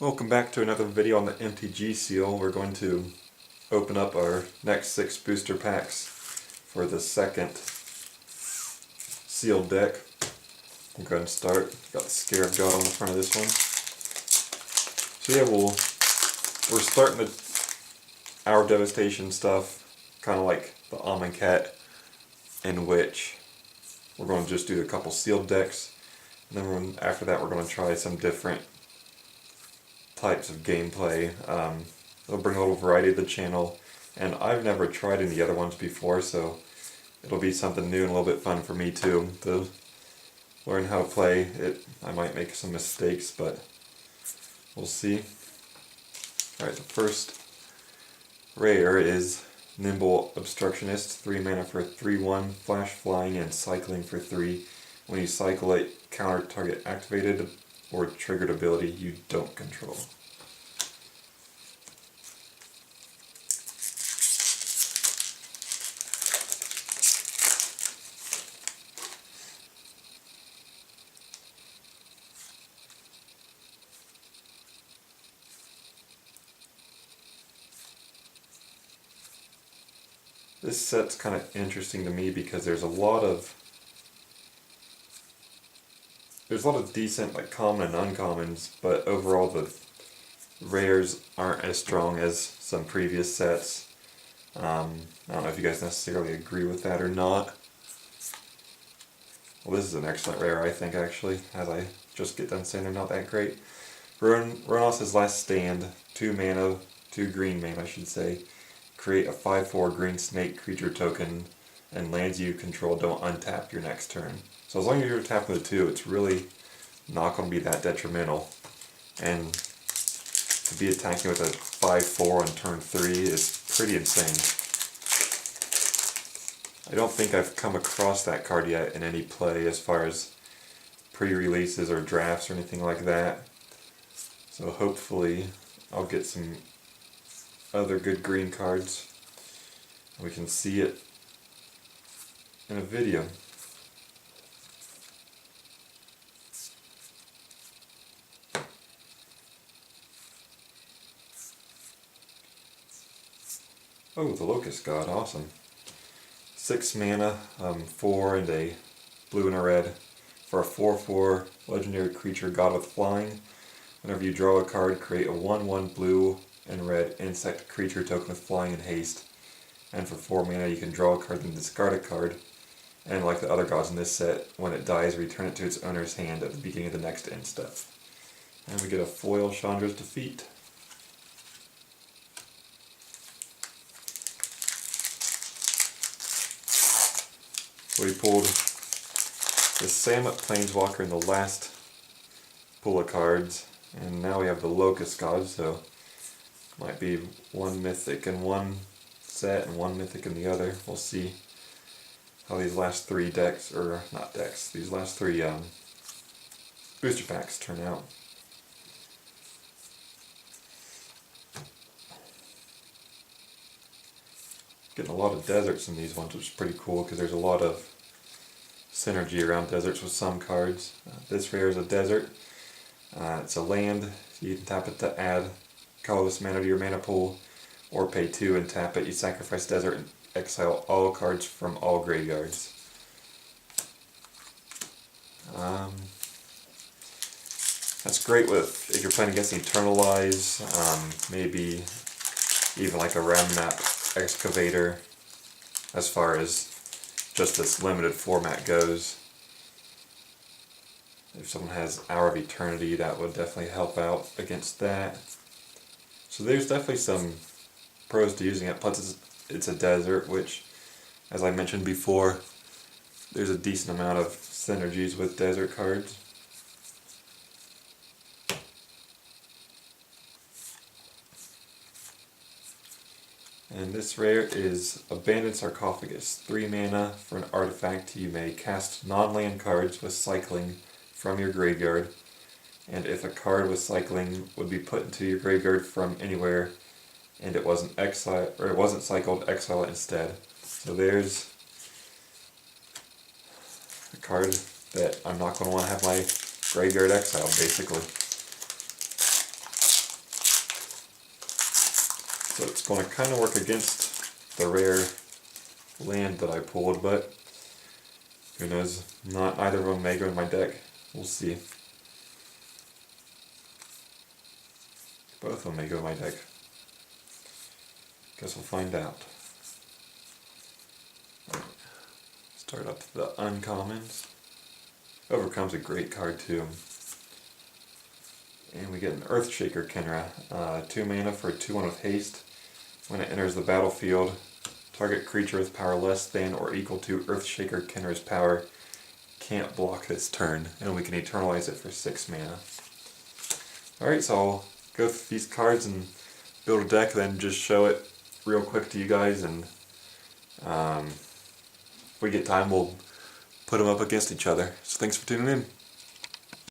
Welcome back to another video on the MTG seal. We're going to open up our next 6 booster packs for the second sealed deck. We'll go ahead and start. Got the Scarab God on the front of this one. So yeah, we're starting our Devastation stuff kind of like the Almond Cat, in which we're going to just do a couple sealed decks, and then after that we're going to try some different types of gameplay. It'll bring a little variety to the channel, and I've never tried any other ones before, so it'll be something new and a little bit fun for me too to learn how to play it. I might make some mistakes, but we'll see. Alright, the first rare is Nimble Obstructionist, 3 mana for 3/1, flash flying and cycling for 3. When you cycle it, counter target activated or triggered ability you don't control. This set's kind of interesting to me because there's a lot of decent like common and uncommons, but overall the rares aren't as strong as some previous sets. I don't know if you guys necessarily agree with that or not. Well, this is an excellent rare, I think, actually, as I just get done saying they're not that great. Ronos' Last Stand, 2 mana, 2 green mana I should say. Create a 5/4 green snake creature token, and lands you control don't untap your next turn. So as long as you're tapped with a 2, it's really not going to be that detrimental. And to be attacking with a 5/4 on turn 3 is pretty insane. I don't think I've come across that card yet in any play as far as pre-releases or drafts or anything like that. So hopefully I'll get some other good green cards and we can see it in a video. Oh, the Locust God, awesome. 6 mana, 4 and a blue and a red for a 4/4 legendary creature, God with Flying. Whenever you draw a card, create a 1/1 blue and red insect creature token with Flying and Haste. And for 4 mana you can draw a card and discard a card. And like the other gods in this set, when it dies, return it to its owner's hand at the beginning of the next end step. And we get a foil Chandra's Defeat. So we pulled the Samut Planeswalker in the last pull of cards, and now we have the Locust God, so might be one mythic in one set and one mythic in the other. We'll see how these last 3 decks, or not decks, these last 3 booster packs turn out. Getting a lot of deserts in these ones, which is pretty cool because there's a lot of synergy around deserts with some cards. This rare is a desert. It's a land. You can tap it to add colorless mana to your mana pool, or pay 2 and tap it. You sacrifice desert and exile all cards from all graveyards. That's great with if you're playing against Eternalize, maybe even like a Remnant Excavator, as far as just this limited format goes. If someone has Hour of Eternity, that would definitely help out against that. So there's definitely some pros to using it, plus it's a desert, which, as I mentioned before, there's a decent amount of synergies with desert cards. And this rare is Abandoned Sarcophagus, 3 mana for an artifact. You may cast non-land cards with cycling from your graveyard, and if a card with cycling would be put into your graveyard from anywhere and it wasn't cycled, exile it instead. So there's a card that I'm not going to want to have my graveyard exiled, basically. So it's going to kind of work against the rare land that I pulled, but who knows, not either of them may go in my deck. We'll see. Both of them may go in my deck. Guess we'll find out. Start up to the uncommons. Overcome's a great card too. And we get an Earthshaker Kenra. 2 mana for a 2/1 with haste. When it enters the battlefield, target creature with power less than or equal to Earthshaker Kenra's power can't block this turn, and we can eternalize it for 6 mana. Alright, so I'll go through these cards and build a deck, then just show it real quick to you guys, and if we get time we'll put them up against each other. So thanks for tuning in.